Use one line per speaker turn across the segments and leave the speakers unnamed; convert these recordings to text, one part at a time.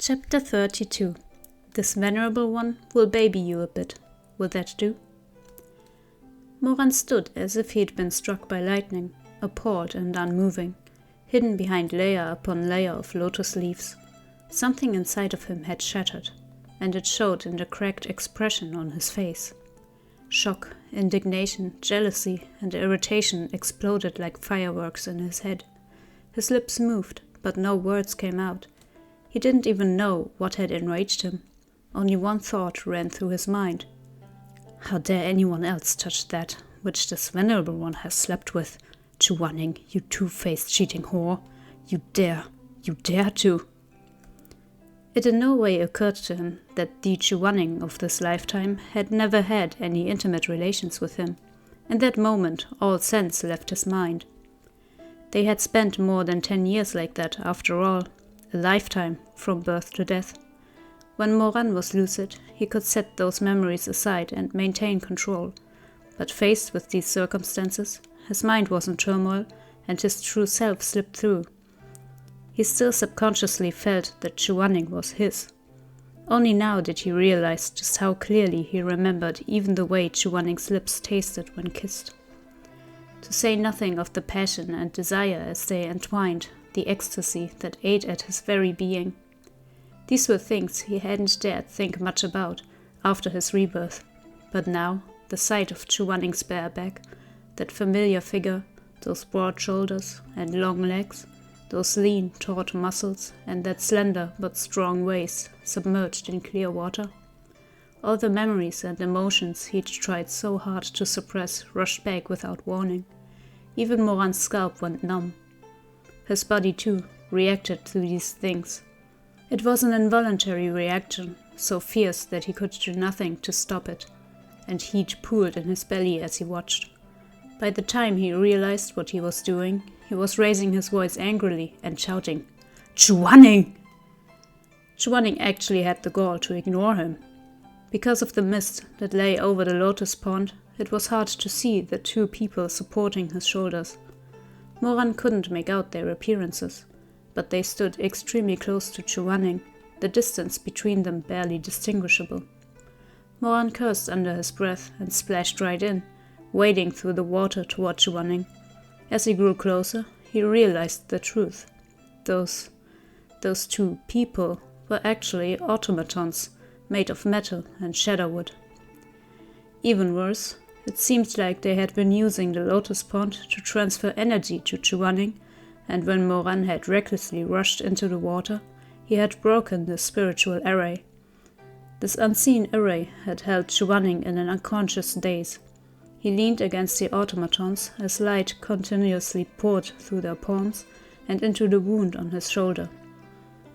Chapter 32. This venerable one will baby you a bit. Will that do? Moran stood as if he had been struck by lightning, appalled and unmoving, hidden behind layer upon layer of lotus leaves. Something inside of him had shattered, and it showed in the cracked expression on his face. Shock, indignation, jealousy, and irritation exploded like fireworks in his head. His lips moved, but no words came out. He didn't even know what had enraged him. Only one thought ran through his mind. How dare anyone else touch that which this venerable one has slept with? Chu Wanning, you two-faced cheating whore. You dare to. It in no way occurred to him that the Chu Wanning of this lifetime had never had any intimate relations with him. In that moment, all sense left his mind. They had spent more than 10 years like that, after all, a lifetime from birth to death. When Moran was lucid, he could set those memories aside and maintain control. But faced with these circumstances, his mind was in turmoil and his true self slipped through. He still subconsciously felt that Chu Wanning was his. Only now did he realize just how clearly he remembered even the way Chu Wanning's lips tasted when kissed. To say nothing of the passion and desire as they entwined, the ecstasy that ate at his very being. These were things he hadn't dared think much about after his rebirth, but now the sight of Chu Wanning's bare back, that familiar figure, those broad shoulders and long legs, those lean, taut muscles, and that slender but strong waist submerged in clear water. All the memories and emotions he'd tried so hard to suppress rushed back without warning. Even Moran's scalp went numb. His body, too, reacted to these things. It was an involuntary reaction, so fierce that he could do nothing to stop it, and heat pooled in his belly as he watched. By the time he realized what he was doing, he was raising his voice angrily and shouting, "Chu Wanning!" Chu Wanning actually had the gall to ignore him. Because of the mist that lay over the lotus pond, it was hard to see the two people supporting his shoulders. Moran couldn't make out their appearances, but they stood extremely close to Chu Wanning, the distance between them barely distinguishable. Moran cursed under his breath and splashed right in, wading through the water toward Chu Wanning. As he grew closer, he realized the truth. Those two people were actually automatons made of metal and cedarwood. Even worse, it seemed like they had been using the lotus pond to transfer energy to Chu Wanning, and when Moran had recklessly rushed into the water, he had broken the spiritual array. This unseen array had held Chu Wanning in an unconscious daze. He leaned against the automatons as light continuously poured through their palms and into the wound on his shoulder.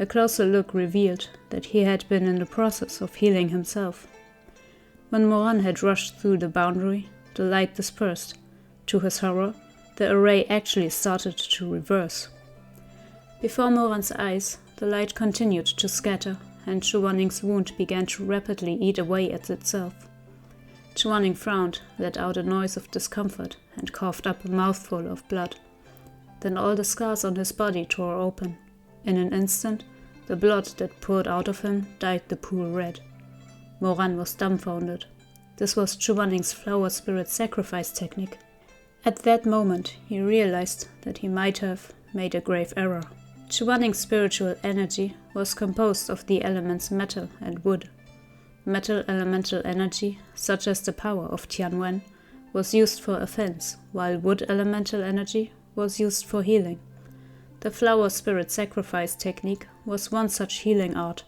A closer look revealed that he had been in the process of healing himself. When Moran had rushed through the boundary, the light dispersed. To his horror, the array actually started to reverse. Before Moran's eyes, the light continued to scatter, and Chu Wanning's wound began to rapidly eat away at itself. Chu Wanning frowned, let out a noise of discomfort, and coughed up a mouthful of blood. Then all the scars on his body tore open. In an instant, the blood that poured out of him dyed the pool red. Moran was dumbfounded. This was Chu Wanning's flower spirit sacrifice technique. At that moment, he realized that he might have made a grave error. Chu Wanning's spiritual energy was composed of the elements metal and wood. Metal elemental energy, such as the power of Tianwen, was used for offense, while wood elemental energy was used for healing. The flower spirit sacrifice technique was one such healing art.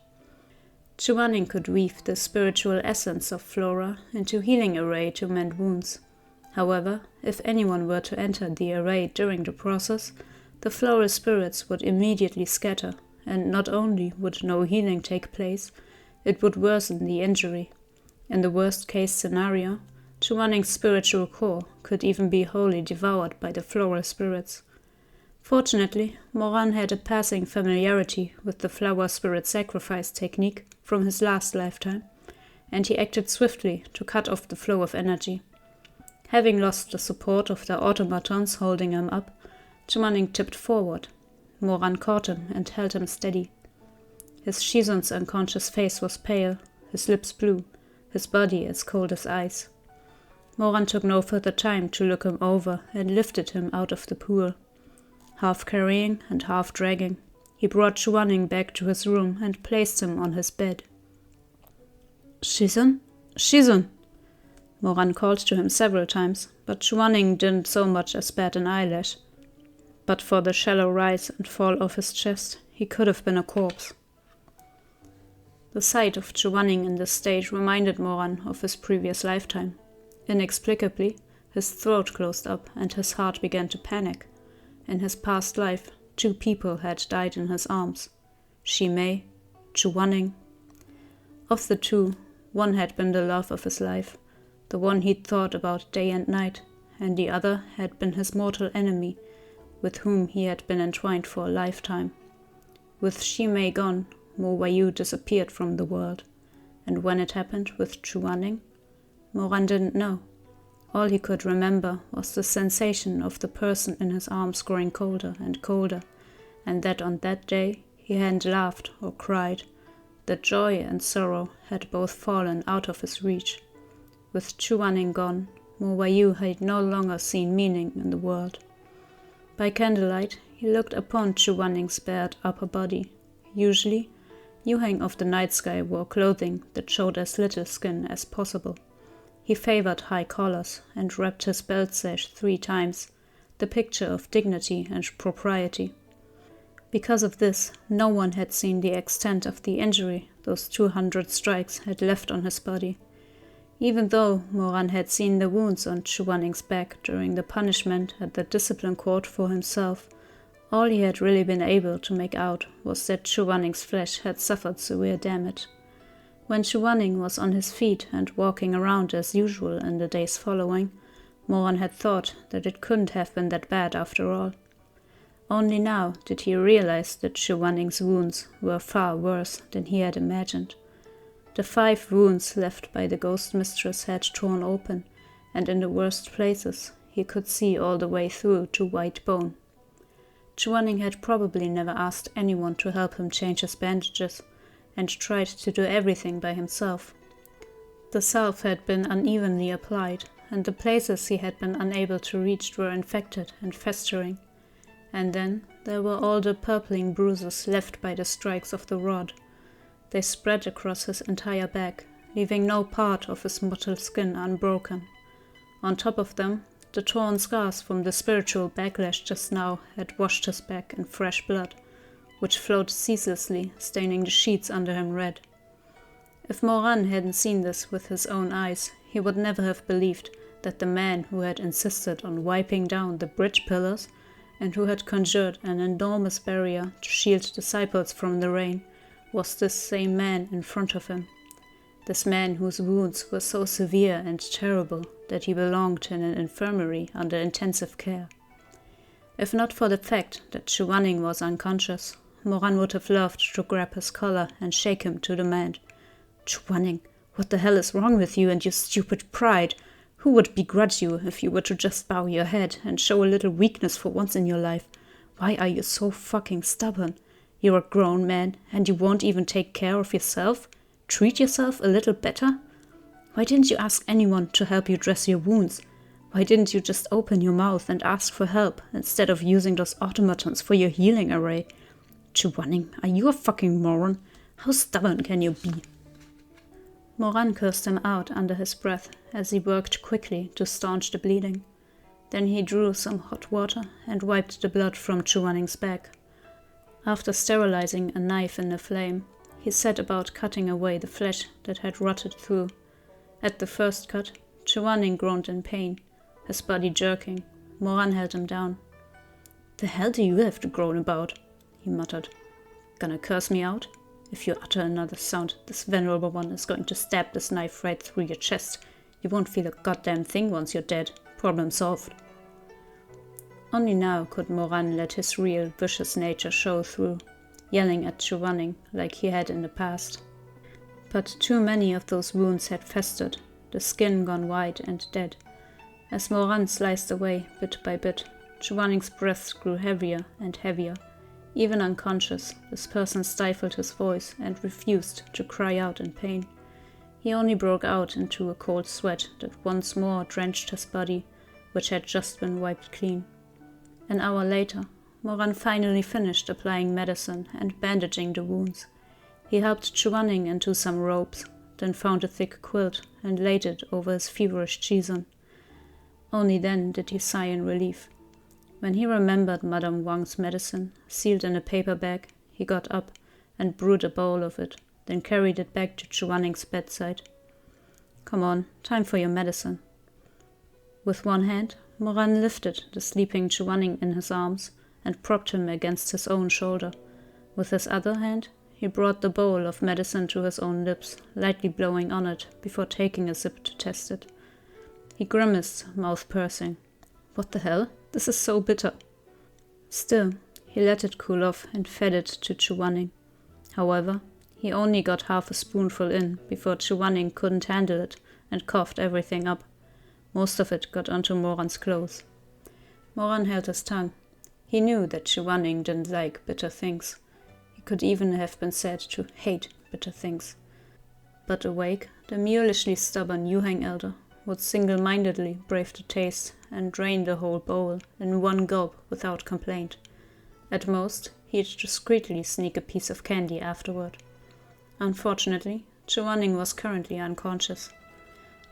Chu Wanning could weave the spiritual essence of flora into healing array to mend wounds. However, if anyone were to enter the array during the process, the floral spirits would immediately scatter, and not only would no healing take place, it would worsen the injury. In the worst-case scenario, Chu Wanning's spiritual core could even be wholly devoured by the floral spirits. Fortunately, Moran had a passing familiarity with the flower spirit sacrifice technique from his last lifetime, and he acted swiftly to cut off the flow of energy. Having lost the support of the automatons holding him up, Chu Wanning tipped forward. Moran caught him and held him steady. His shizun's unconscious face was pale, his lips blue, his body as cold as ice. Moran took no further time to look him over and lifted him out of the pool. Half carrying and half dragging, he brought Chu Wanning back to his room and placed him on his bed. "Shizun? Shizun!" Moran called to him several times, but Chu Wanning didn't so much as bat an eyelash. But for the shallow rise and fall of his chest, he could have been a corpse. The sight of Chu Wanning in this state reminded Moran of his previous lifetime. Inexplicably, his throat closed up and his heart began to panic. In his past life, 2 people had died in his arms. Shimei, Chu Wanning. Of the 2, one had been the love of his life, the one he'd thought about day and night, and the other had been his mortal enemy, with whom he had been entwined for a lifetime. With Shimei gone, Mo Wayu disappeared from the world, and when it happened with Chu Wanning, Moran didn't know. All he could remember was the sensation of the person in his arms growing colder and colder, and that on that day he hadn't laughed or cried. That joy and sorrow had both fallen out of his reach. With Chu Wanning gone, Mo Wayu had no longer seen meaning in the world. By candlelight, he looked upon Chu Wanning's bared upper body. Usually, Yuheng of the night sky wore clothing that showed as little skin as possible. He favored high collars and wrapped his belt sash 3 times, the picture of dignity and propriety. Because of this, no one had seen the extent of the injury those 200 strikes had left on his body. Even though Moran had seen the wounds on Chu Wanning's back during the punishment at the discipline court for himself, all he had really been able to make out was that Chu Wanning's flesh had suffered severe damage. When Chu Wanning was on his feet and walking around as usual in the days following, Moran had thought that it couldn't have been that bad after all. Only now did he realize that Chu Wanning's wounds were far worse than he had imagined. The 5 wounds left by the ghost mistress had torn open, and in the worst places he could see all the way through to white bone. Chu Wanning had probably never asked anyone to help him change his bandages, and tried to do everything by himself. The salve had been unevenly applied, and the places he had been unable to reach were infected and festering. And then there were all the purpling bruises left by the strikes of the rod. They spread across his entire back, leaving no part of his mottled skin unbroken. On top of them, the torn scars from the spiritual backlash just now had washed his back in fresh blood, which flowed ceaselessly, staining the sheets under him red. If Moran hadn't seen this with his own eyes, he would never have believed that the man who had insisted on wiping down the bridge pillars and who had conjured an enormous barrier to shield disciples from the rain was this same man in front of him. This man whose wounds were so severe and terrible that he belonged in an infirmary under intensive care. If not for the fact that Chu Wanning was unconscious, Moran would have loved to grab his collar and shake him to the mat. "Chu Wanning, what the hell is wrong with you and your stupid pride? Who would begrudge you if you were to just bow your head and show a little weakness for once in your life? Why are you so fucking stubborn? You're a grown man and you won't even take care of yourself? Treat yourself a little better? Why didn't you ask anyone to help you dress your wounds? Why didn't you just open your mouth and ask for help instead of using those automatons for your healing array? Chu Wanning, are you a fucking moron? How stubborn can you be?" Moran cursed him out under his breath as he worked quickly to staunch the bleeding. Then he drew some hot water and wiped the blood from Chu Wanning's back. After sterilizing a knife in the flame, he set about cutting away the flesh that had rotted through. At the first cut, Chu Wanning groaned in pain, his body jerking. Moran held him down. "The hell do you have to groan about?" he muttered. "Gonna curse me out? If you utter another sound, this venerable one is going to stab this knife right through your chest. You won't feel a goddamn thing once you're dead. Problem solved." Only now could Moran let his real, vicious nature show through, yelling at Chu Wanning like he had in the past. But too many of those wounds had festered, the skin gone white and dead. As Moran sliced away bit by bit, Chu Wanning's breaths grew heavier and heavier. Even unconscious, this person stifled his voice and refused to cry out in pain. He only broke out into a cold sweat that once more drenched his body, which had just been wiped clean. An hour later, Moran finally finished applying medicine and bandaging the wounds. He helped Chu Wanning into some robes, then found a thick quilt and laid it over his feverish shizun. Only then did he sigh in relief. When he remembered Madame Wang's medicine, sealed in a paper bag, he got up and brewed a bowl of it, then carried it back to Chu Wanning's bedside. "Come on, time for your medicine." With one hand, Moran lifted the sleeping Chu Wanning in his arms and propped him against his own shoulder. With his other hand, he brought the bowl of medicine to his own lips, lightly blowing on it before taking a sip to test it. He grimaced, mouth pursing. "What the hell? This is so bitter." Still, he let it cool off and fed it to Chu Wanning. However, he only got half a spoonful in before Chu Wanning couldn't handle it and coughed everything up. Most of it got onto Moran's clothes. Moran held his tongue. He knew that Chu Wanning didn't like bitter things. He could even have been said to hate bitter things. But awake, the mulishly stubborn Yuhang elder would single-mindedly brave the taste and drain the whole bowl in one gulp without complaint. At most, he'd discreetly sneak a piece of candy afterward. Unfortunately, Chu Wanning was currently unconscious.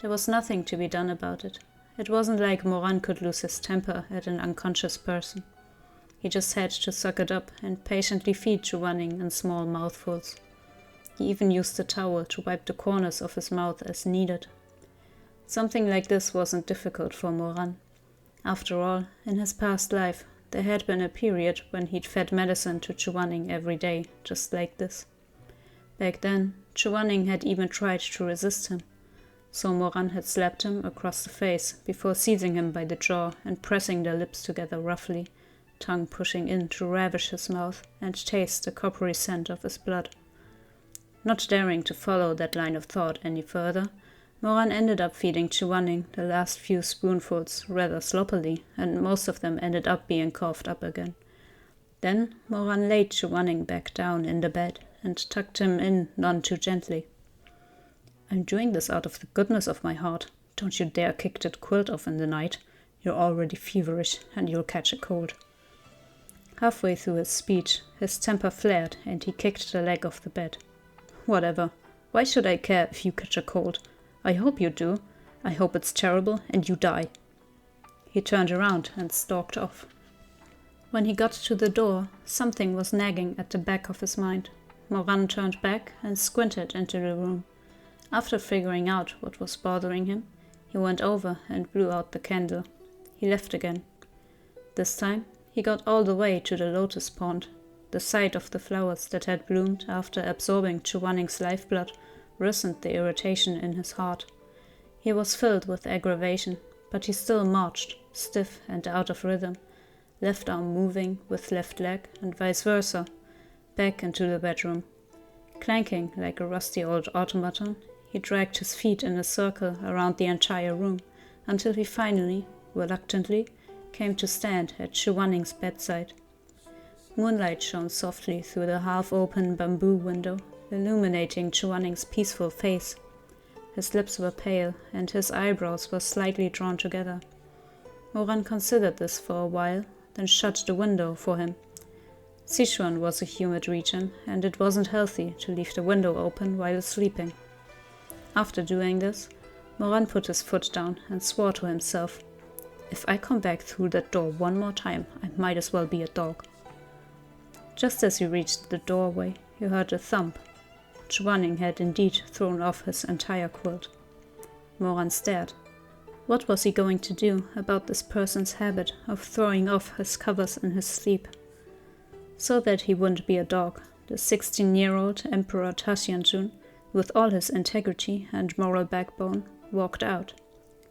There was nothing to be done about it. It wasn't like Moran could lose his temper at an unconscious person. He just had to suck it up and patiently feed Chu Wanning in small mouthfuls. He even used a towel to wipe the corners of his mouth as needed. Something like this wasn't difficult for Moran. After all, in his past life, there had been a period when he'd fed medicine to Chu Wanning every day, just like this. Back then, Chu Wanning had even tried to resist him, so Moran had slapped him across the face before seizing him by the jaw and pressing their lips together roughly, tongue pushing in to ravish his mouth and taste the coppery scent of his blood. Not daring to follow that line of thought any further, Moran ended up feeding Chu Wanning the last few spoonfuls rather sloppily, and most of them ended up being coughed up again. Then Moran laid Chu Wanning back down in the bed and tucked him in none too gently. "I'm doing this out of the goodness of my heart. Don't you dare kick that quilt off in the night. You're already feverish, and you'll catch a cold." Halfway through his speech, his temper flared and he kicked the leg off the bed. "Whatever. Why should I care if you catch a cold? I hope you do. I hope it's terrible and you die." He turned around and stalked off. When he got to the door, something was nagging at the back of his mind. Moran turned back and squinted into the room. After figuring out what was bothering him, he went over and blew out the candle. He left again. This time, he got all the way to the lotus pond. The sight of the flowers that had bloomed after absorbing Chu Wanning's lifeblood worsened the irritation in his heart. He was filled with aggravation, but he still marched, stiff and out of rhythm, left arm moving with left leg and vice versa, back into the bedroom. Clanking like a rusty old automaton, he dragged his feet in a circle around the entire room until he finally, reluctantly, came to stand at Chu Wanning's bedside. Moonlight shone softly through the half-open bamboo window, illuminating Chu Wanning's peaceful face. His lips were pale, and his eyebrows were slightly drawn together. Moran considered this for a while, then shut the window for him. Sichuan was a humid region, and it wasn't healthy to leave the window open while sleeping. After doing this, Moran put his foot down and swore to himself, "If I come back through that door one more time, I might as well be a dog." Just as he reached the doorway, he heard a thump. Chu Wanning had indeed thrown off his entire quilt. Moran stared. What was he going to do about this person's habit of throwing off his covers in his sleep? So that he wouldn't be a dog, the 16-year-old Emperor Taxianjun, with all his integrity and moral backbone, walked out.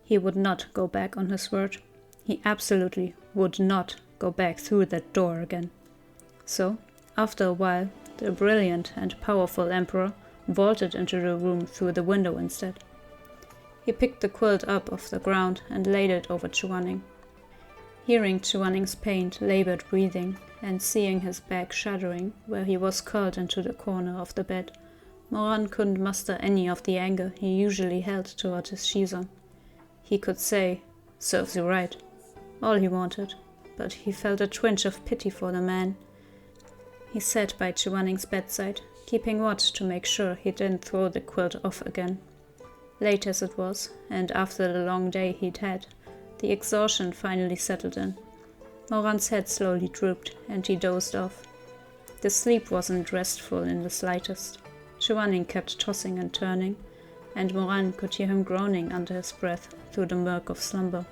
He would not go back on his word. He absolutely would not go back through that door again. So, after a while, the brilliant and powerful emperor vaulted into the room through the window instead. He picked the quilt up off the ground and laid it over Chu Wanning. Hearing Chu Wanning's pained, labored breathing and seeing his back shuddering where he was curled into the corner of the bed, Moran couldn't muster any of the anger he usually held toward his shizun. He could say, "Serves you right," all he wanted, but he felt a twinge of pity for the man. He sat by Chu Wanning's bedside, keeping watch to make sure he didn't throw the quilt off again. Late as it was, and after the long day he'd had, the exhaustion finally settled in. Moran's head slowly drooped, and he dozed off. The sleep wasn't restful in the slightest. Chu Wanning kept tossing and turning, and Moran could hear him groaning under his breath through the murk of slumber.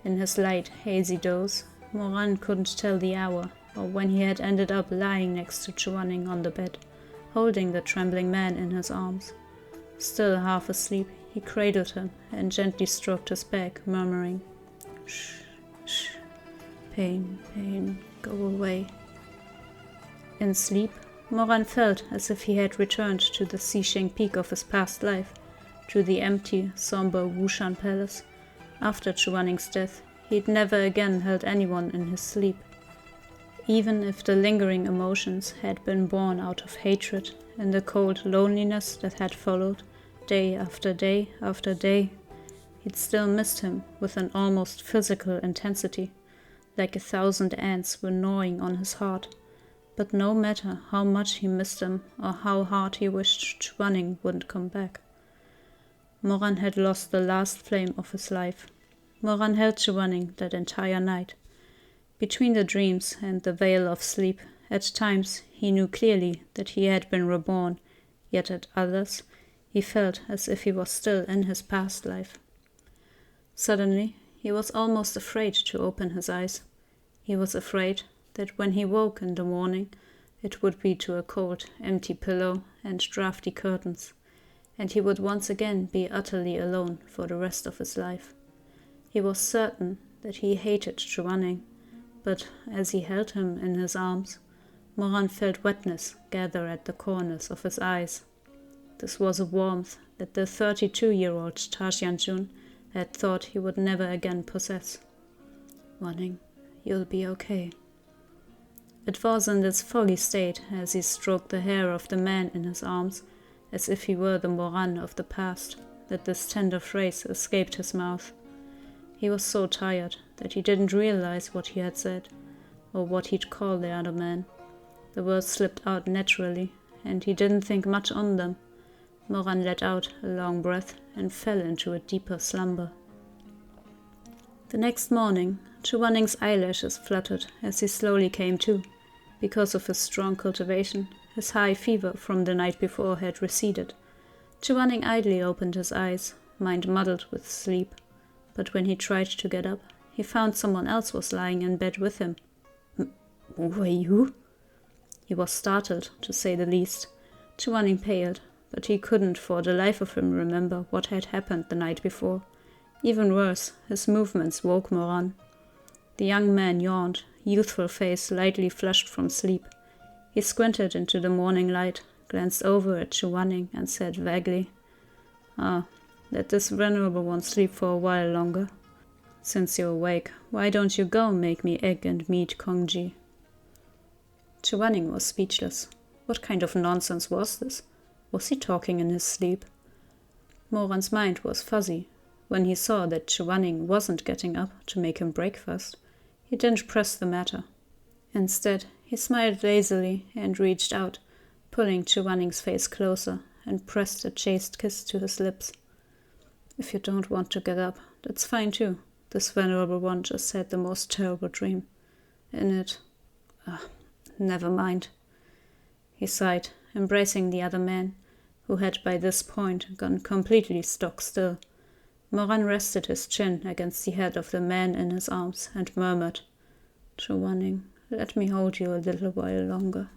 In his light, hazy doze, Moran couldn't tell the hour, or when he had ended up lying next to Chu Wanning on the bed, holding the trembling man in his arms. Still half asleep, he cradled him and gently stroked his back, murmuring, "Shh, shh. Pain, pain, go away." In sleep, Moran felt as if he had returned to the Xixing peak of his past life, to the empty, somber Wushan palace. After Chu Wanning's death, he'd never again held anyone in his sleep. Even if the lingering emotions had been born out of hatred and the cold loneliness that had followed, day after day after day, he'd still missed him with an almost physical intensity, like 1,000 ants were gnawing on his heart. But no matter how much he missed him or how hard he wished Chu Wanning wouldn't come back, Moran had lost the last flame of his life. Moran held Chu Wanning that entire night. Between the dreams and the veil of sleep, at times he knew clearly that he had been reborn, yet at others he felt as if he was still in his past life. Suddenly, he was almost afraid to open his eyes. He was afraid that when he woke in the morning, it would be to a cold, empty pillow and drafty curtains, and he would once again be utterly alone for the rest of his life. He was certain that he hated Chu Wanning, but as he held him in his arms, Moran felt wetness gather at the corners of his eyes. This was a warmth that the 32-year-old Taxianjun had thought he would never again possess. "Wanning, you'll be okay." It was in this foggy state, as he stroked the hair of the man in his arms, as if he were the Moran of the past, that this tender phrase escaped his mouth. He was so tired that he didn't realize what he had said, or what he'd call the other man. The words slipped out naturally, and he didn't think much on them. Moran let out a long breath and fell into a deeper slumber. The next morning, Chu Wanning's eyelashes fluttered as he slowly came to. Because of his strong cultivation, his high fever from the night before had receded. Chu Wanning idly opened his eyes, mind muddled with sleep. But when he tried to get up, he found someone else was lying in bed with him. "Were you?" He was startled, to say the least. Chu Wanning paled, but he couldn't for the life of him remember what had happened the night before. Even worse, his movements woke Moran. The young man yawned, youthful face lightly flushed from sleep. He squinted into the morning light, glanced over at Chu Wanning and said vaguely, "Let this venerable one sleep for a while longer. Since you're awake, why don't you go make me egg and meat congee?" Chu Wanning was speechless. What kind of nonsense was this? Was he talking in his sleep? Moran's mind was fuzzy. When he saw that Chu Wanning wasn't getting up to make him breakfast, he didn't press the matter. Instead, he smiled lazily and reached out, pulling Chu Wanning's face closer, and pressed a chaste kiss to his lips. "If you don't want to get up, that's fine too. This venerable one just had the most terrible dream. In it... never mind." He sighed, embracing the other man, who had by this point gone completely stock still. Moran rested his chin against the head of the man in his arms and murmured, "Chu Wanning, let me hold you a little while longer."